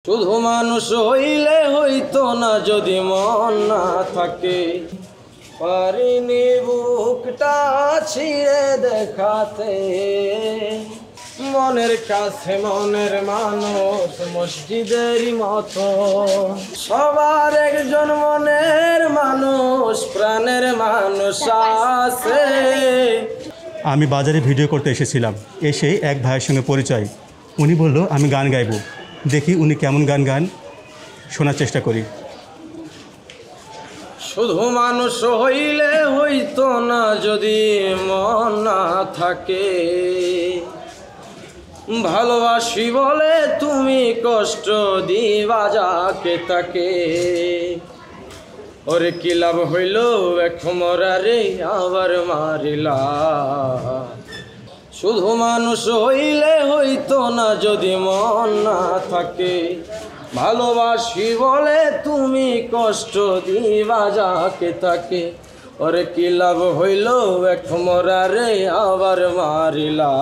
শুধু মানুষ হইলে হইতো না যদি মন না থাকে, পারিনি বুকটা ছিঁড়ে দেখাতে। মনের কাছে মনের মানুষ মসজিদেরই মতো, সবার একজন মনের মানুষ প্রাণের মানুষ আছে। আমি বাজারে ভিডিও করতে এসেছিলাম, এসে এক ভাইয়ের সঙ্গে পরিচয়। উনি বলল আমি গান গাইব, দেখি উনি কেমন গান গান, শোনার চেষ্টা করি। শুধু মানুষ হইলে হইতো না যদি মন না থাকে, ভালোবাসি বলে তুমি কষ্ট দিবা যাকে তাকে। ওরে কি লাভ হইল এক মরারে আবার মারিলা। শুধু মানুষ হইলে হইতো না যদি মন না থাকে, ভালোবাসি বলে তুমি কষ্ট দিবা যাকে তাকে। ওরে কি লাভ হইল এক মরারে আবার মারিলা।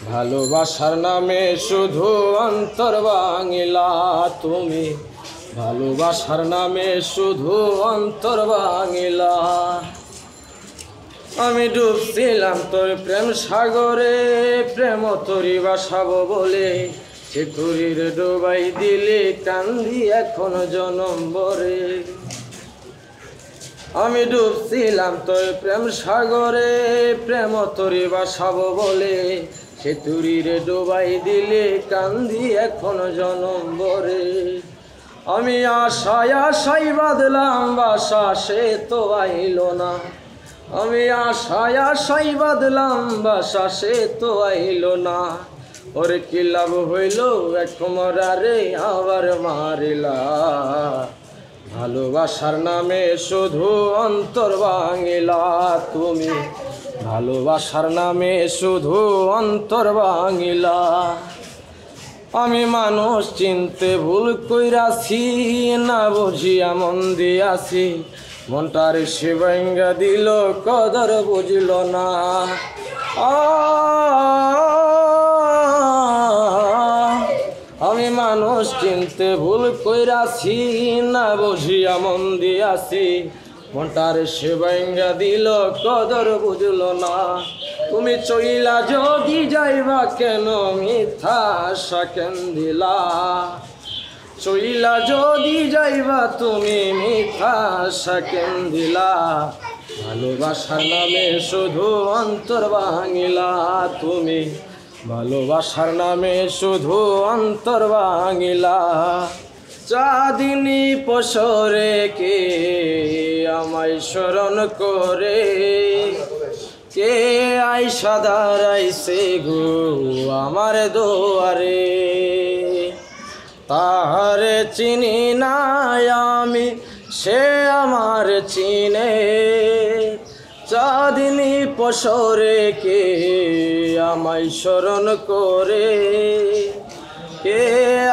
ভালোবাসার নামে শুধু অন্তর ভাঙিলা তুমি, ভালোবাসার নামে শুধু অন্তর ভাঙিলা। আমি ডুবছিলাম তোর প্রেম সাগরে, প্রেম তরি বাসাবো বলে, সে তুরির ডুবাই দিলে কান্দি এখন জনম ভরে। আমি ডুবছিলাম তোর প্রেম সাগরে, প্রেম তরি বাসাবো বলে, সে তুরির ডুবাই দিলে কান্দি এখন জনম ভরে। আমি আশায় আশাই বাঁধলাম বাসা, সে তো আইল না। আমি আশায় আশাই বাঁধলাম বাসা, সে তো আইল না। ওরে কি লাভ হইল এক মরারে আবার মারিলা। ভালোবাসার নামে শুধু অন্তর ভাঙিলা তুমি, ভালোবাসার নামে শুধু অন্তর ভাঙিলা। আমি মানুষ চিনতে ভুল কইরাছি, না বুঝিয়া মন দিয়াছি, মনটার সে ভাঙ্গা দিল কদর বুঝল না। আমি মানুষ চিনতে ভুল কইরাছি, না বুঝিয়া মন দিয়াছি, মনটার সে ভাঙ্গা দিল কদর বুঝল না। তুমি চইলা যদি যাইবা কেন মিথ্যা আশা কেন দিলা। চইলা যদি যাইবা তুমি মিথ্যা আশা কেন দিলা। ভালোবাসার নামে শুধু অন্তর ভাঙিলা তুমি, ভালোবাসার নামে শুধু অন্তর ভাঙিলা। চাঁদিনী পশরে কে আমায় স্মরণ করে, কে আইসা দাঁড়াইছে গো আমার দুয়ারে। তাহারে চিনি নাই আমি, সে আমার চিনে। চাঁদিনী পশরে কে আমায় স্মরণ করে, কে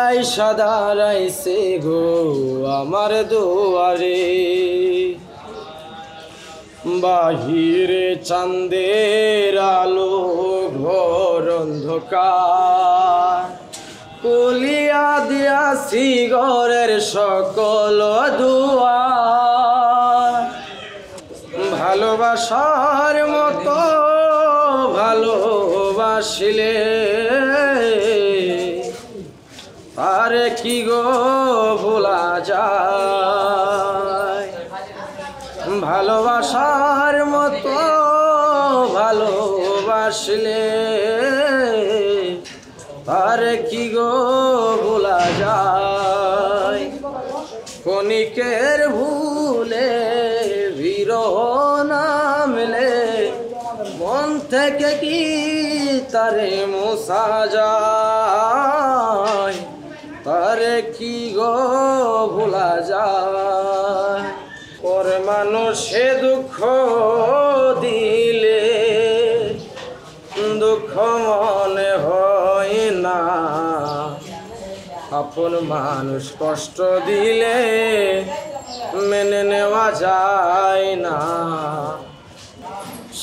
আইসা দাঁড়াইছে গো আমার দুয়ারে। বাহিরে চাঁদের আলো ঘোর অন্ধকার, কুলিয়া দিয়াছি ঘরের সকল দুয়ার। ভালোবাসার মতো ভালোবাসিলে আরে কি গো ভোলা যায়। ভালোবাসার মতো ভালোবাসলে আরে কি গো ভোলা যায়। ক্ষণিকের ভুলে বিরহ নামলে, মন থেকে কি তারে মোছা যায়। তারে কি গো ভোলা যায়। পর মানুষে দুঃখ দিলে দুঃখ মনে হয় না, আপন মানুষ কষ্ট দিলে মেনে নেওয়া যায় না।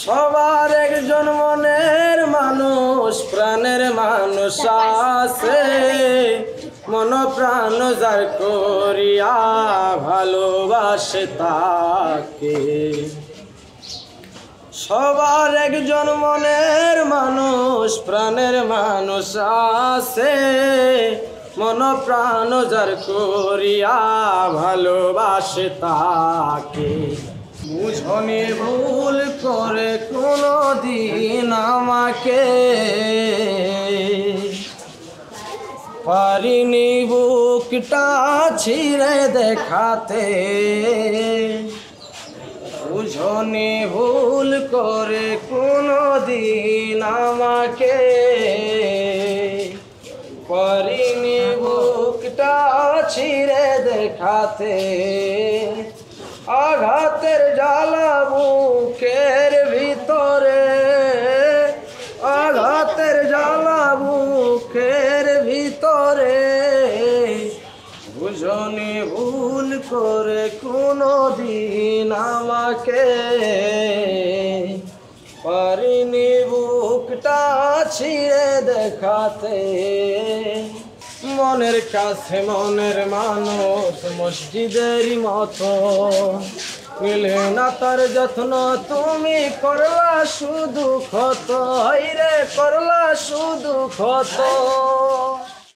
সবার একজন মনের মানুষ প্রাণের মানুষ আছে, মন প্রাণ যার করিয়া ভালোবাসে তাকে। সবার একজন মনের মানুষ, প্রাণের মানুষ আছে, মন প্রাণ যার করিয়া ভালোবাসে তাকে। বুঝনি ভুল করে কোনো দিন আমাকে, পারিনি বুকটা ছিঁড়ে দেখাতে। বুঝনি ভুল করে কোনো দিন আমাকে, পারিনি বুকটা ছিঁড়ে দেখাতে। আঘাতের জ্বালা বুকের ভিতরে, আঘাতের জ্বালা বুকের ভিতরে। বুঝনি ভুল করে কোনো দিন আমাকে, পারিনি বুকটা ছিঁড়ে দেখাতে। মনের কাছে মনের মানুষ মসজিদেরই মতো, মিলে না তার যত্ন, তুমি করলা শুধু ক্ষত, হায়রে করলা শুধু ক্ষত।